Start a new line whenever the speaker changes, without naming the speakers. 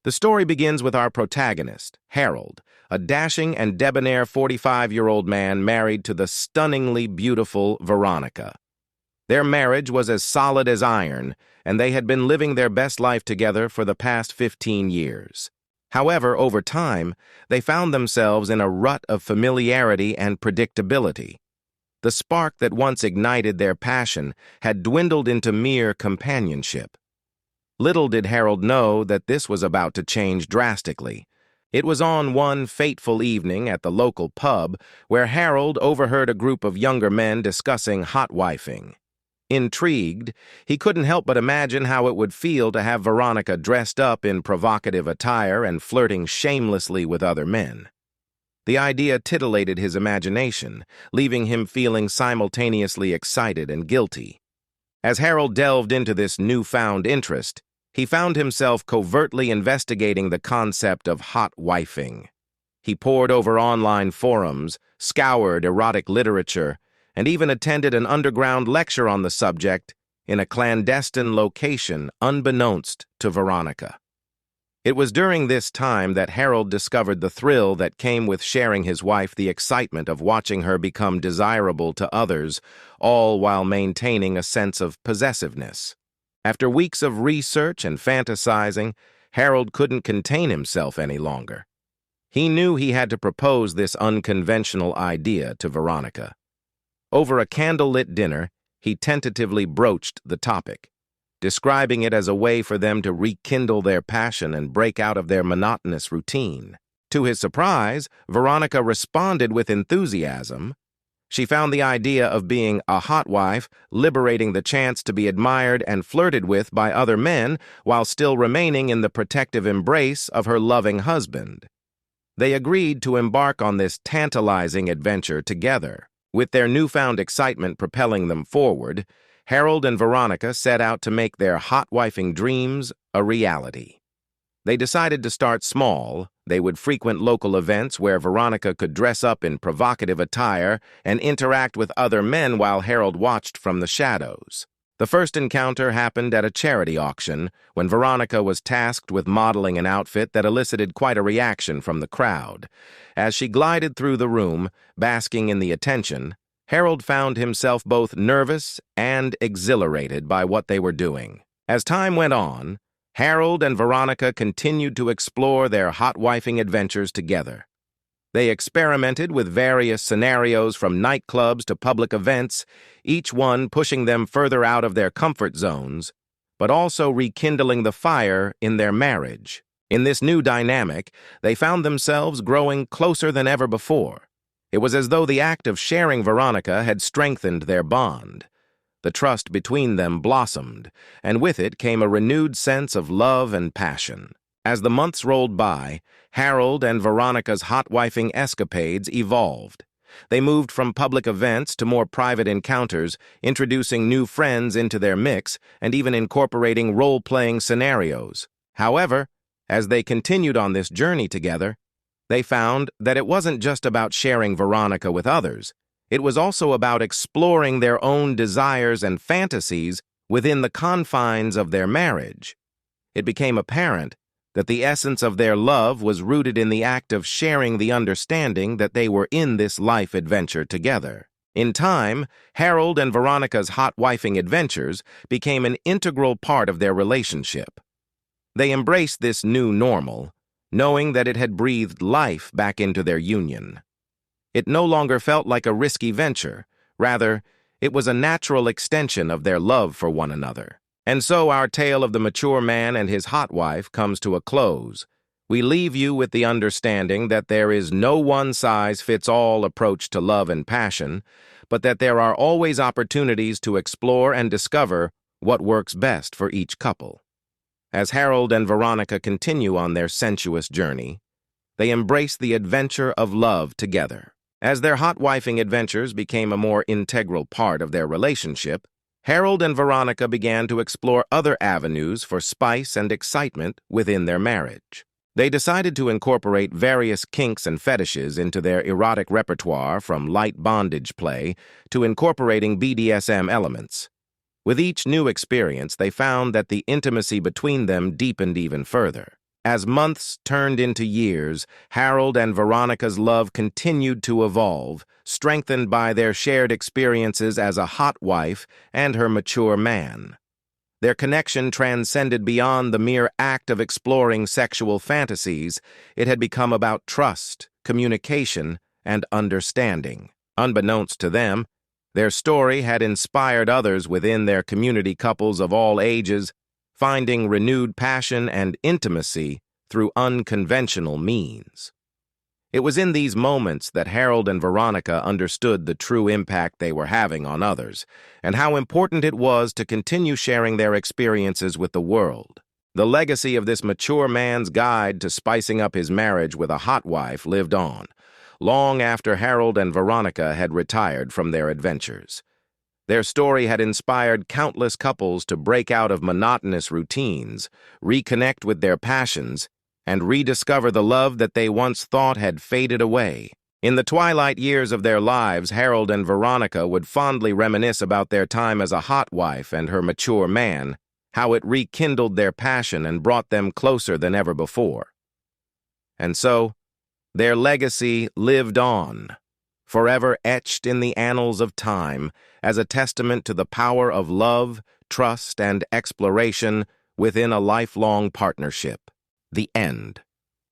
The story begins with our protagonist, Harold, a dashing and debonair 45-year-old man married to the stunningly beautiful Veronica. Their marriage was as solid as iron, and they had been living their best life together for the past 15 years. However, over time, they found themselves in a rut of familiarity and predictability. The spark that once ignited their passion had dwindled into mere companionship. Little did Harold know that this was about to change drastically. It was on one fateful evening at the local pub where Harold overheard a group of younger men discussing hot-wifing. Intrigued, he couldn't help but imagine how it would feel to have Veronica dressed up in provocative attire and flirting shamelessly with other men. The idea titillated his imagination, leaving him feeling simultaneously excited and guilty. As Harold delved into this newfound interest, he found himself covertly investigating the concept of hot-wifing. He pored over online forums, scoured erotic literature, and even attended an underground lecture on the subject in a clandestine location unbeknownst to Veronica. It was during this time that Harold discovered the thrill that came with sharing his wife the excitement of watching her become desirable to others, all while maintaining a sense of possessiveness. After weeks of research and fantasizing, Harold couldn't contain himself any longer. He knew he had to propose this unconventional idea to Veronica. Over a candlelit dinner, he tentatively broached the topic, describing it as a way for them to rekindle their passion and break out of their monotonous routine. To his surprise, Veronica responded with enthusiasm. She found the idea of being a hot wife liberating the chance to be admired and flirted with by other men while still remaining in the protective embrace of her loving husband. They agreed to embark on this tantalizing adventure together. With their newfound excitement propelling them forward, Harold and Veronica set out to make their hot-wifing dreams a reality. They decided to start small. They would frequent local events where Veronica could dress up in provocative attire and interact with other men while Harold watched from the shadows. The first encounter happened at a charity auction when Veronica was tasked with modeling an outfit that elicited quite a reaction from the crowd. As she glided through the room, basking in the attention, Harold found himself both nervous and exhilarated by what they were doing. As time went on, Harold and Veronica continued to explore their hot-wifing adventures together. They experimented with various scenarios from nightclubs to public events, each one pushing them further out of their comfort zones, but also rekindling the fire in their marriage. In this new dynamic, they found themselves growing closer than ever before. It was as though the act of sharing Veronica had strengthened their bond. The trust between them blossomed, and with it came a renewed sense of love and passion. As the months rolled by, Harold and Veronica's hot-wifing escapades evolved. They moved from public events to more private encounters, introducing new friends into their mix and even incorporating role-playing scenarios. However, as they continued on this journey together, they found that it wasn't just about sharing Veronica with others. It was also about exploring their own desires and fantasies within the confines of their marriage. It became apparent that the essence of their love was rooted in the act of sharing the understanding that they were in this life adventure together. In time, Harold and Veronica's hot-wifing adventures became an integral part of their relationship. They embraced this new normal, knowing that it had breathed life back into their union. It no longer felt like a risky venture. Rather, it was a natural extension of their love for one another. And so our tale of the mature man and his hot wife comes to a close. We leave you with the understanding that there is no one-size-fits-all approach to love and passion, but that there are always opportunities to explore and discover what works best for each couple. As Harold and Veronica continue on their sensuous journey, they embrace the adventure of love together. As their hot-wifing adventures became a more integral part of their relationship, Harold and Veronica began to explore other avenues for spice and excitement within their marriage. They decided to incorporate various kinks and fetishes into their erotic repertoire, from light bondage play to incorporating BDSM elements. With each new experience, they found that the intimacy between them deepened even further. As months turned into years, Harold and Veronica's love continued to evolve, strengthened by their shared experiences as a hot wife and her mature man. Their connection transcended beyond the mere act of exploring sexual fantasies. It had become about trust, communication, and understanding. Unbeknownst to them, their story had inspired others within their community, couples of all ages, finding renewed passion and intimacy through unconventional means. It was in these moments that Harold and Veronica understood the true impact they were having on others, and how important it was to continue sharing their experiences with the world. The legacy of this mature man's guide to spicing up his marriage with a hot wife lived on, long after Harold and Veronica had retired from their adventures. Their story had inspired countless couples to break out of monotonous routines, reconnect with their passions, and rediscover the love that they once thought had faded away. In the twilight years of their lives, Harold and Veronica would fondly reminisce about their time as a hot wife and her mature man, how it rekindled their passion and brought them closer than ever before. And so, their legacy lived on, forever etched in the annals of time as a testament to the power of love, trust, and exploration within a lifelong partnership. The end.